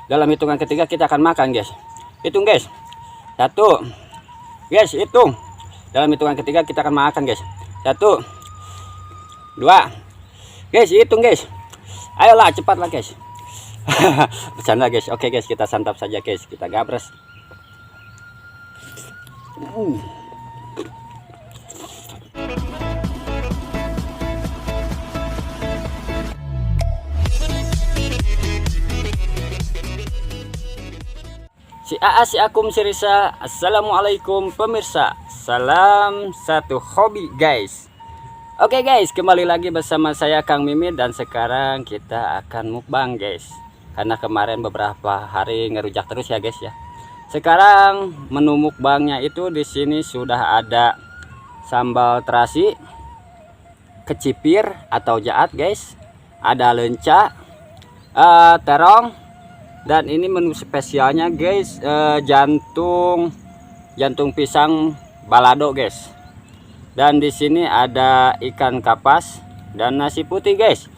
Dalam hitungan ketiga kita akan makan, guys. Hitung, guys. 1. Guys, hitung. Dalam hitungan ketiga kita akan makan, guys. 1, 2. Guys, hitung, guys. Ayolah, cepatlah, guys. Bercanda, guys. Oke, guys, kita santap saja, guys. Kita gabres. Si Aa, si Akum, si Risa. Assalamualaikum pemirsa. Salam satu hobi, guys. Oke, guys, kembali lagi bersama saya Kang Mimin. Dan sekarang kita akan mukbang, guys. Karena kemarin beberapa hari ngerujak terus ya, guys ya. Sekarang menu mukbangnya itu di sini sudah ada sambal terasi, kecipir atau jaat, guys. Ada lenca, terong. Dan ini menu spesialnya, guys, jantung pisang balado, guys. Dan di sini ada ikan kapas dan nasi putih, guys.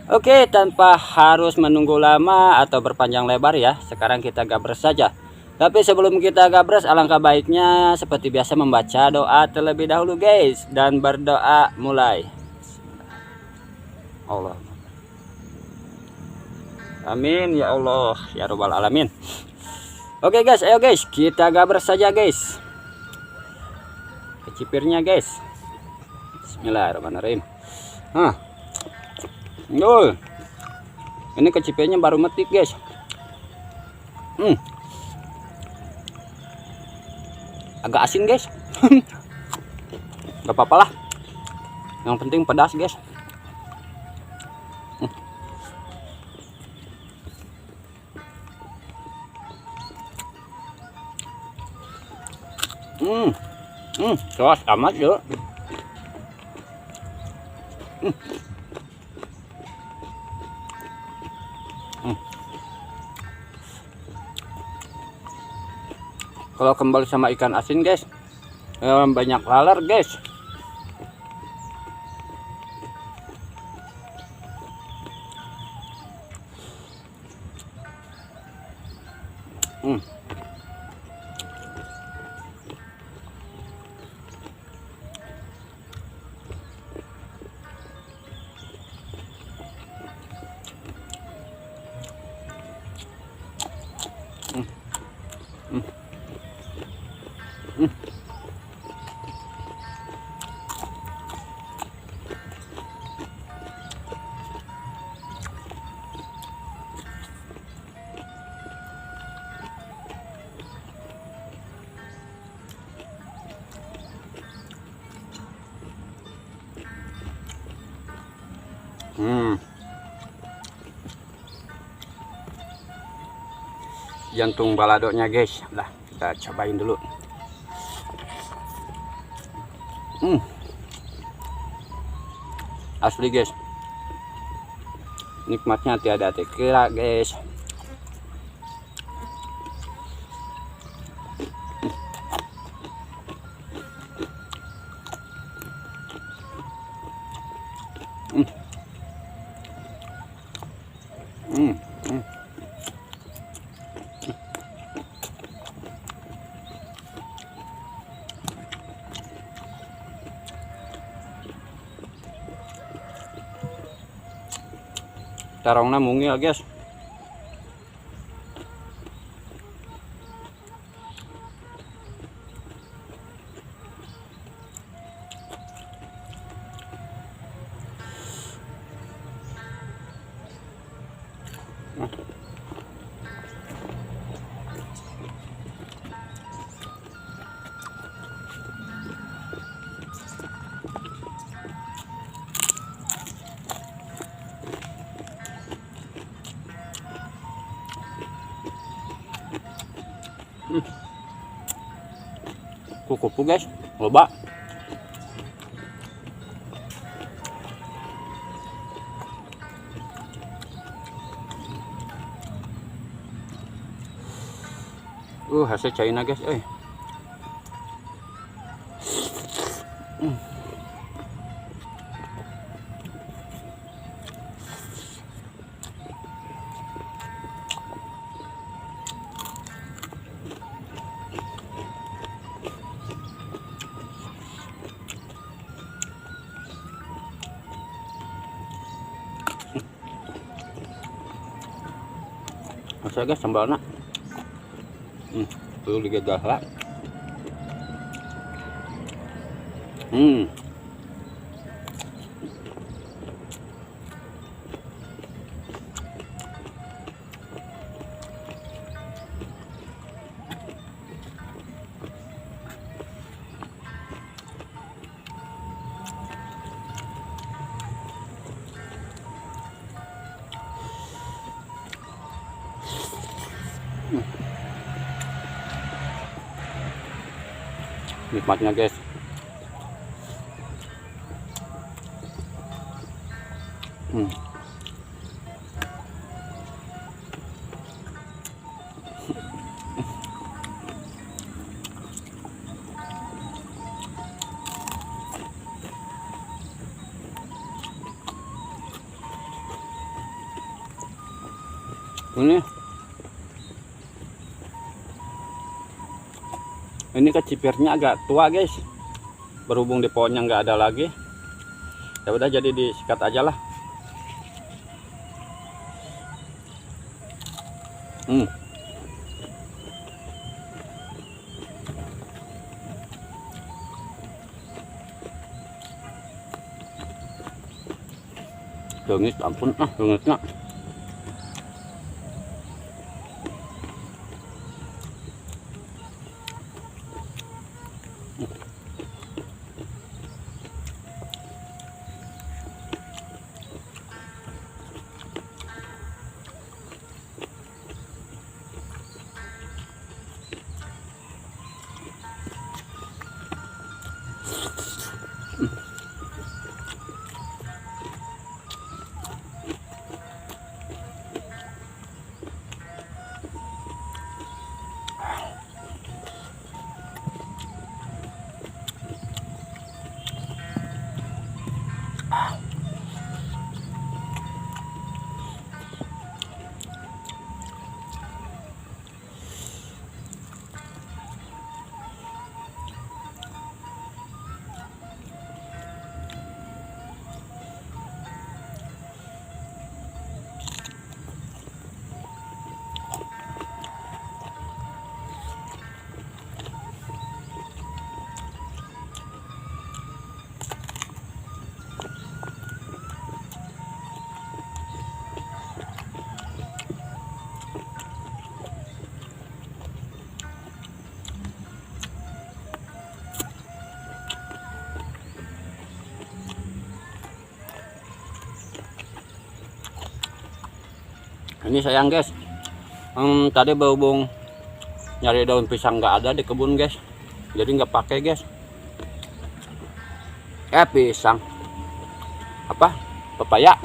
Oke, tanpa harus menunggu lama atau berpanjang lebar ya, sekarang kita gabres saja. Tapi sebelum kita gabres, alangkah baiknya seperti biasa membaca doa terlebih dahulu, guys. Dan berdoa mulai. Allah. Amin ya Allah ya Rabbal Alamin. Oke, guys, ayo, guys, kita gabres saja, guys. Kecipirnya, guys. Bismillahirrahmanirrahim. Ini kecipirnya baru metik, guys. Agak asin, guys. Gak apa-apa lah, yang penting pedas, guys. Sos amat yuk. Kalau kembali sama ikan asin, guys, banyak laler, guys. Jantung baladonya, guys. Lah, kita cobain dulu. Asli, guys. Nikmatnya tiada terkira, guys. Tarongna mungil, guys. Kuku, guys, loba. Hasil China, guys. Masa guys sambalnya. Perlu digagah lah. Nikmatnya guys. Ini kecipirnya agak tua guys, berhubung di pohonnya nggak ada lagi, ya udah jadi disikat aja lah. Dengis ampun dengisnya. Ini sayang guys, tadi berhubung nyari daun pisang nggak ada di kebun guys, jadi nggak pakai guys. Pisang apa, pepaya.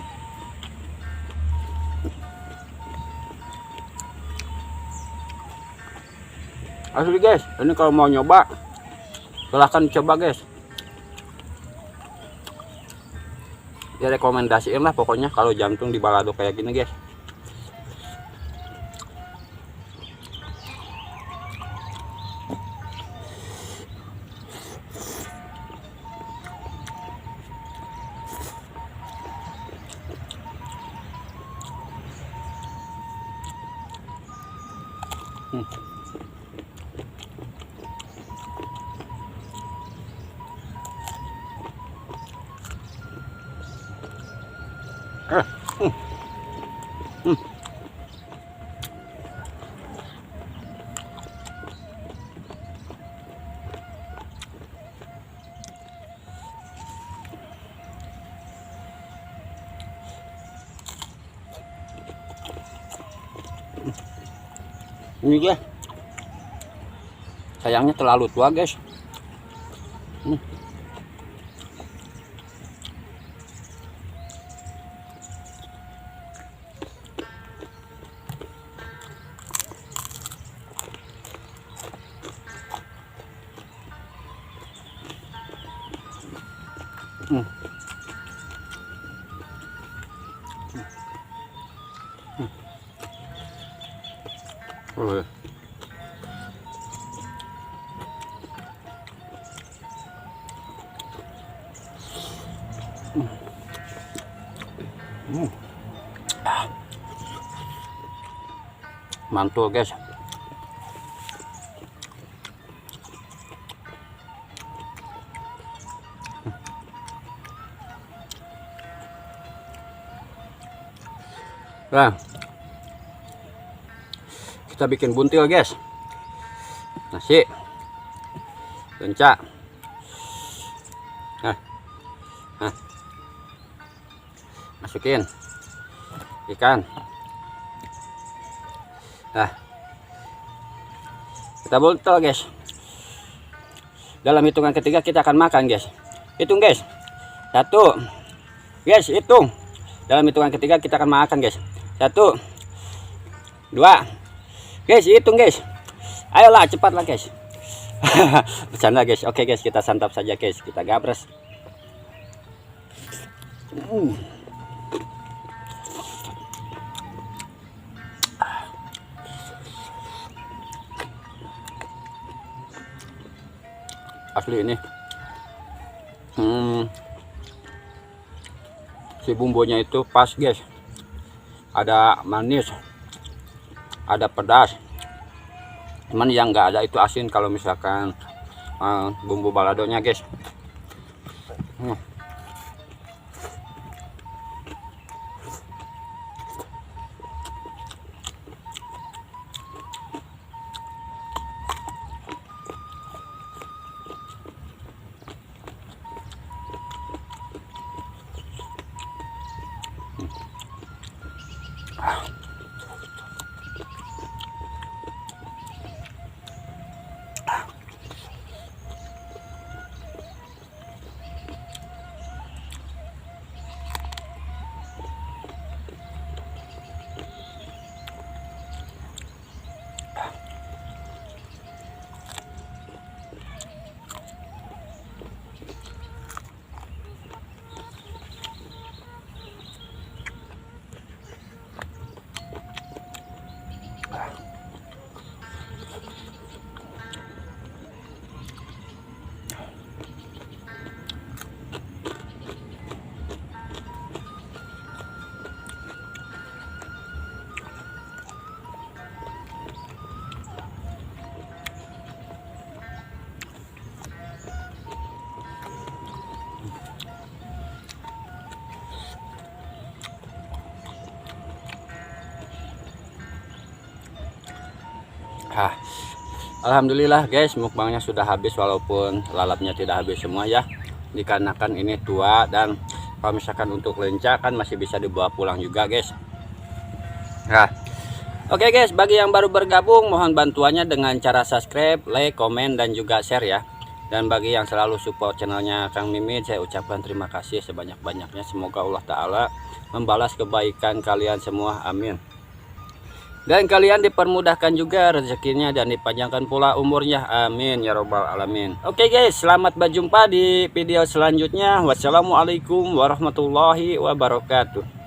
Asli guys, ini kalau mau nyoba silahkan coba guys. Ya rekomendasiin lah pokoknya kalau jantung di balado kayak gini guys. Ini guys, sayangnya terlalu tua guys. Mantul guys. Nah, kita bikin buntil guys. Nasi, lenca. Nah, masukin ikan. Nah, kita buntil guys. Dalam hitungan ketiga kita akan makan guys. Hitung guys. 1. Guys, hitung. Dalam hitungan ketiga kita akan makan guys. 1, 2. Guys, hitung guys. Ayolah, cepatlah guys. Bercanda guys. Oke guys, kita santap saja guys. Kita gabres. Asli ini. Si bumbunya itu pas guys. Ada manis, ada pedas. Cuman yang enggak ada itu asin kalau misalkan bumbu baladonya guys. Alhamdulillah guys, mukbangnya sudah habis walaupun lalapnya tidak habis semua ya. Dikarenakan ini tua dan kalau misalkan untuk lenca kan masih bisa dibawa pulang juga guys. Nah, oke guys, bagi yang baru bergabung mohon bantuannya dengan cara subscribe, like, komen dan juga share ya. Dan bagi yang selalu support channelnya Kang Mimin, saya ucapkan terima kasih sebanyak-banyaknya. Semoga Allah Ta'ala membalas kebaikan kalian semua, amin. Dan kalian dipermudahkan juga rezekinya dan dipanjangkan pula umurnya, amin ya robbal alamin. Oke guys, selamat berjumpa di video selanjutnya. Wassalamualaikum warahmatullahi wabarakatuh.